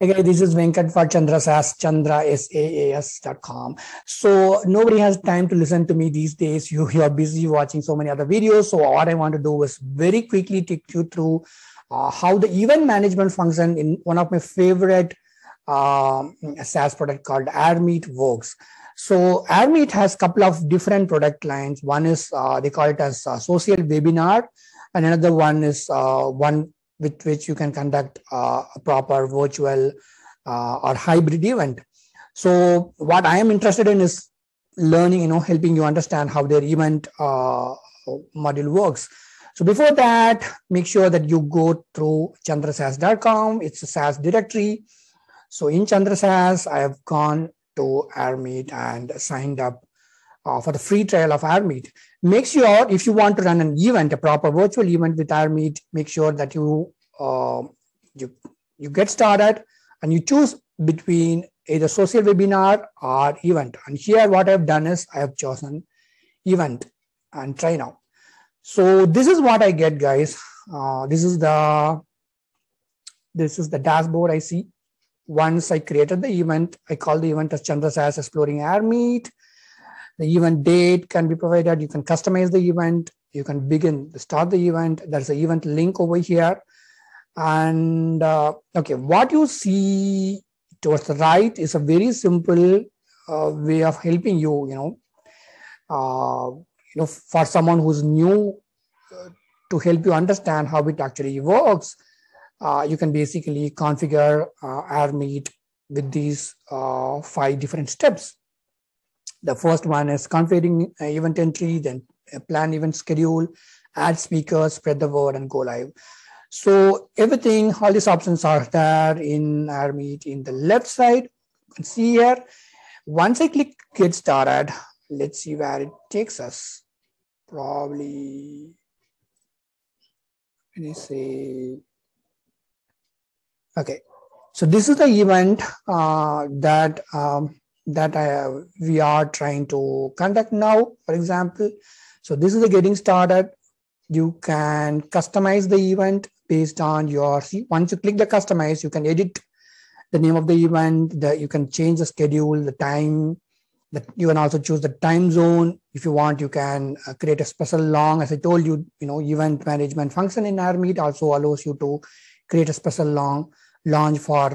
Okay, this is Venkat for ChandraSAAS, chandrasaas.com. So nobody has time to listen to me these days. You are busy watching so many other videos. So what I want to do is very quickly take you through how the event management function in one of my favorite SaaS product called AirMeet works. So AirMeet has a couple of different product lines. One is they call it as social webinar, and another one is one with which you can conduct a proper virtual or hybrid event. So what I am interested in is learning, helping you understand how their event module works. So before that, make sure that you go through chandrasaas.com. It's a SaaS directory. So in ChandraSaaS, I have gone to AirMeet and signed up for the free trial of AirMeet. Make sure if you want to run an event, a proper virtual event with AirMeet, make sure that you get started and you choose between either social webinar or event. And here what I've done is I have chosen event and try now. So this is what I get, guys. This is the dashboard I see. Once I created the event, I call the event as ChandraSaaS Exploring AirMeet. The event date can be provided. You can customize the event. You can start the event. There's an event link over here. And okay, what you see towards the right is a very simple way of helping you, for someone who's new, to help you understand how it actually works. You can basically configure AirMeet with these 5 different steps. The first one is configuring event entry, then plan event schedule, add speakers, spread the word, and go live. So everything, all these options are there in AirMeet. In the left side, you can see here. Once I click get started, let's see where it takes us. Probably, let me say, okay. So this is the event we are trying to conduct now, for example. So this is the getting started. You can customize the event based on your, once you click the customize, you can edit the name of the event, you can change the schedule, the time, you can also choose the time zone. If you want, you can create a special long, as I told you, event management function in AirMeet also allows you to create a special long launch for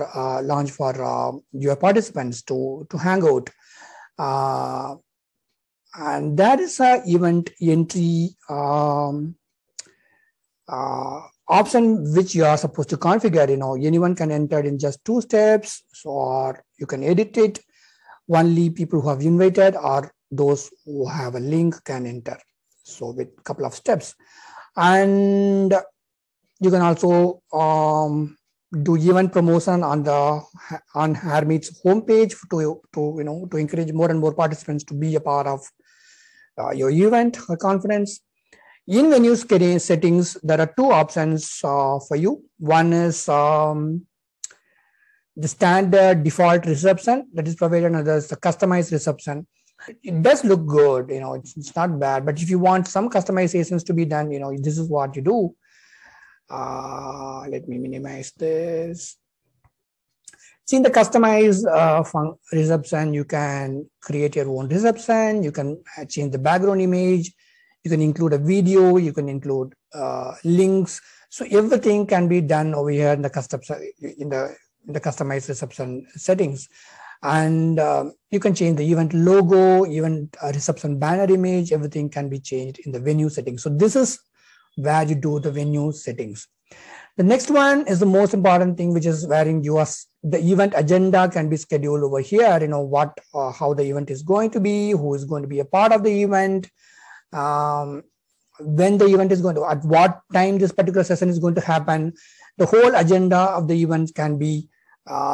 your participants to hang out. And that is a event entry option which you are supposed to configure. Anyone can enter in just 2 steps, or you can edit it. Only people who have invited or those who have a link can enter. So with a couple of steps, and you can also do event promotion on AirMeet's homepage to encourage more and more participants to be a part of your event or conference. In venue settings, there are 2 options for you. One is the standard default reception that is provided, and another is the customized reception. It does look good, it's not bad. But if you want some customizations to be done, this is what you do. Let me minimize this. See, in the customized reception, you can create your own reception. You can change the background image. You can include a video. You can include links. So everything can be done over here in the customized reception settings. And you can change the event logo, event reception banner image. Everything can be changed in the venue settings. So this is where you do the venue settings. The next one is the most important thing, which is wherein the event agenda can be scheduled over here. How the event is going to be, who is going to be a part of the event, when the event is going to, at what time this particular session is going to happen. The whole agenda of the event can be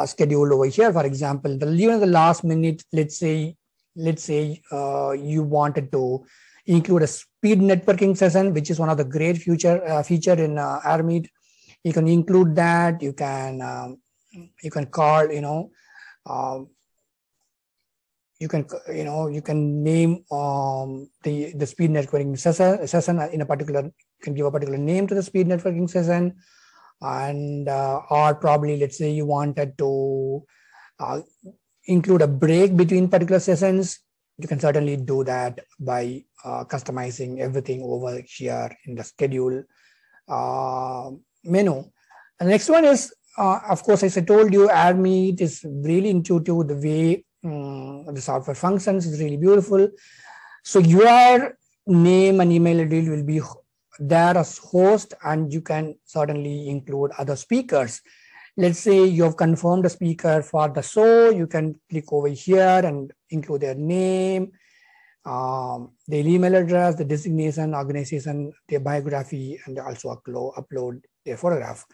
scheduled over here. For example, even the last minute, let's say you wanted to include a speed networking session, which is one of the great feature in AirMeet. You can include that. You can call, you can name the speed networking session in a particular. You can give a particular name to the speed networking session, and or probably, let's say you wanted to include a break between particular sessions, you can certainly do that by customizing everything over here in the schedule menu. And the next one is, of course, as I told you, AdMeet is really intuitive. The way the software functions is really beautiful. So your name and email address will be there as host, and you can certainly include other speakers. Let's say you have confirmed a speaker for the show. You can click over here and include their name, their email address, the designation, organization, their biography, and also upload their photograph.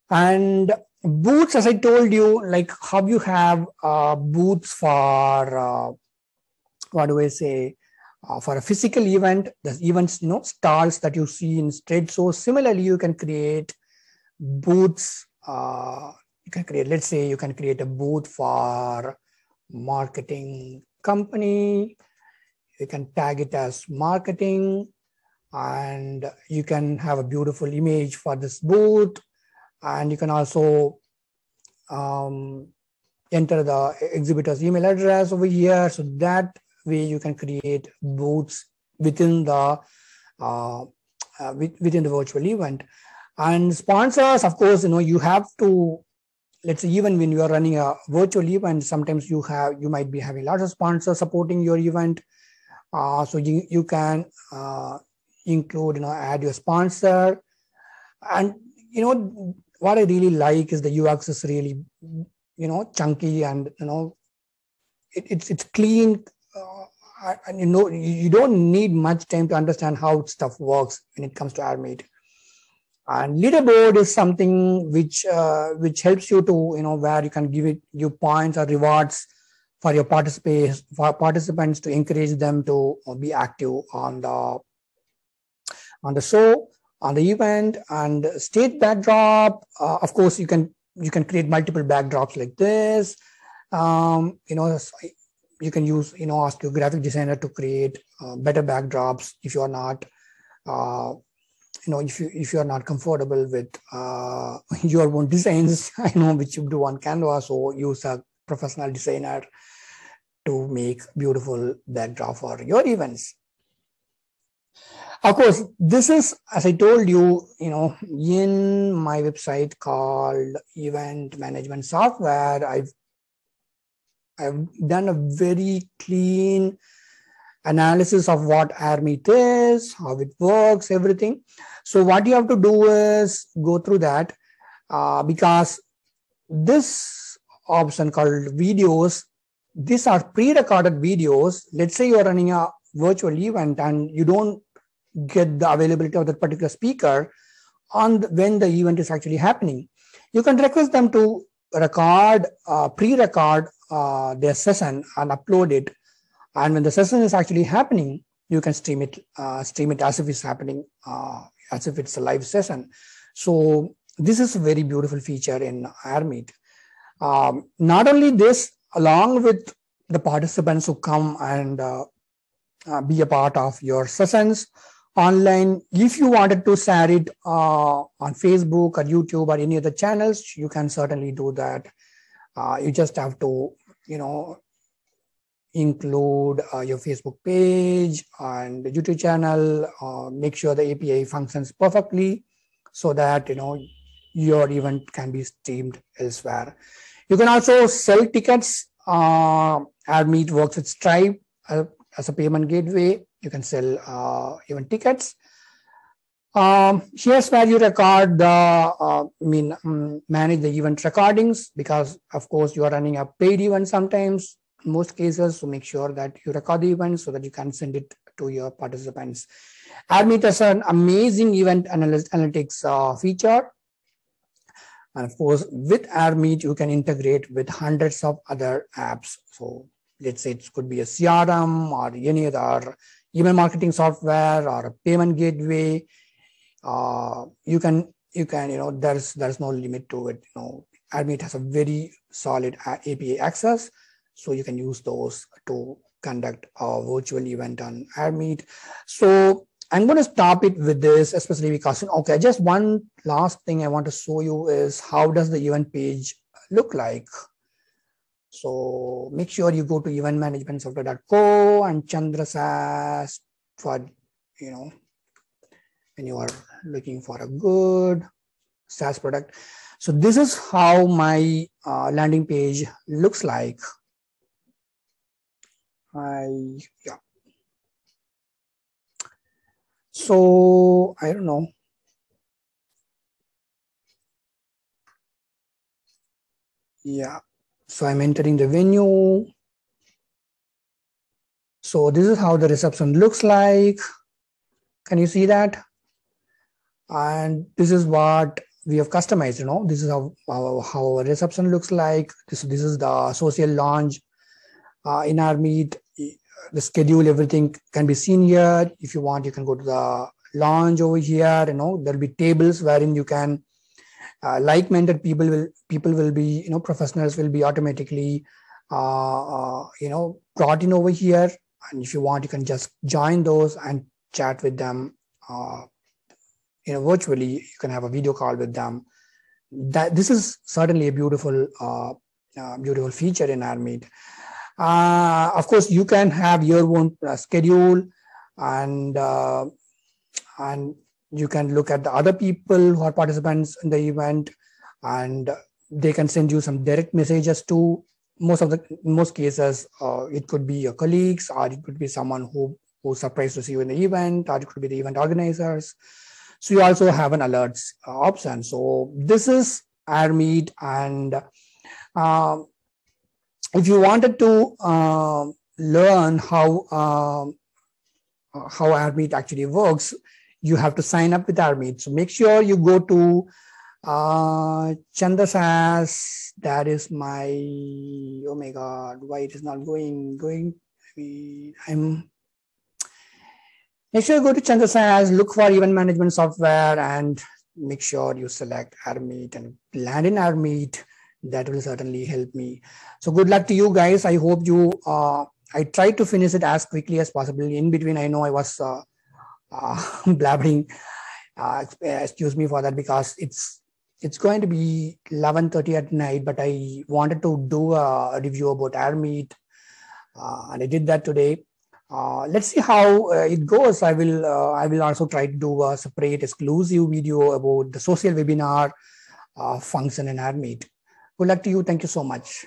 And booths, as I told you, like how you have booths for what do I say? For a physical event, the events, stalls that you see in trade shows. Similarly, you can create booths. You can create, let's say, you can create a booth for marketing company. You can tag it as marketing, and you can have a beautiful image for this booth. And you can also enter the exhibitor's email address over here. So that way you can create booths within the virtual event. And sponsors, of course, you have to, let's say, even when you are running a virtual event, sometimes you might be having lots of sponsors supporting your event. So you can include, add your sponsor. And what I really like is the UX is really, chunky, and it's clean. And you don't need much time to understand how stuff works when it comes to AdMeet. And leaderboard is something which helps you to, where you can give points or rewards for your participants to encourage them to be active on the show, on the event. And stage backdrop, of course, you can create multiple backdrops like this. You can use, ask your graphic designer to create better backdrops if you are not, if you are not comfortable with your own designs, which you do on Canva. So use a professional designer to make beautiful backdrop for your events. Of course, this is, as I told you, in my website called Event Management Software, I've done a very clean analysis of what AdMeet is, how it works, everything. So what you have to do is go through that because this option called videos, these are pre-recorded videos. Let's say you're running a virtual event and you don't get the availability of that particular speaker when the event is actually happening. You can request them to pre-record their session and upload it. And when the session is actually happening, you can stream it as if it's happening, as if it's a live session. So this is a very beautiful feature in AdMeet. Not only this, along with the participants who come and be a part of your sessions online, if you wanted to share it on Facebook or YouTube or any other channels, you can certainly do that. You just have to, include your Facebook page and the YouTube channel, make sure the API functions perfectly so that, your event can be streamed elsewhere. You can also sell tickets. AdMeet works with Stripe as a payment gateway. You can sell event tickets. Here's where you record manage the event recordings, because of course you are running a paid event sometimes, in most cases. So make sure that you record the event so that you can send it to your participants. AdMeet has an amazing event analytics feature. And of course, with AdMeet, you can integrate with hundreds of other apps. So let's say it could be a CRM or any other email marketing software or a payment gateway. You can, there's no limit to it. AdMeet has a very solid API access, so you can use those to conduct a virtual event on AdMeet. So I'm going to stop it with this, especially because, okay, just one last thing I want to show you is how does the event page look like. So make sure you go to eventmanagementsoftware.co and Chandra SaaS for, when you are looking for a good SaaS product. So this is how my landing page looks like. Yeah. So I don't know. Yeah. So I'm entering the venue. So this is how the reception looks like. Can you see that? And this is what we have customized. This is how our reception looks like. This is the social launch in our Meet. The schedule, everything can be seen here. If you want, you can go to the launch over here. There'll be tables wherein you can like-minded people will be, professionals will be automatically brought in over here. And if you want, you can just join those and chat with them virtually. You can have a video call with them. This is certainly a beautiful beautiful feature in our Meet. Of course, you can have your own schedule, and you can look at the other people who are participants in the event, and they can send you some direct messages too. Most cases, it could be your colleagues, or it could be someone who's surprised to see you in the event, or it could be the event organizers. So you also have an alerts option. So this is our Meet, and if you wanted to learn how our Meet actually works, you have to sign up with our Meet. So make sure you go to Chandra SaaS. That is my, oh my God, why it is not going? Make sure you go to Chandra SaaS, look for event management software, and make sure you select our Meet and land in our Meet. That will certainly help me. So good luck to you guys. I hope you, I tried to finish it as quickly as possible. In between, I know I was blabbering. Excuse me for that, because it's going to be 11:30 at night, but I wanted to do a review about our Meet, and I did that today. Let's see how it goes. I will also try to do a separate exclusive video about the social webinar function in our Meet. Good luck to you. Thank you so much.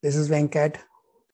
This is Venkat.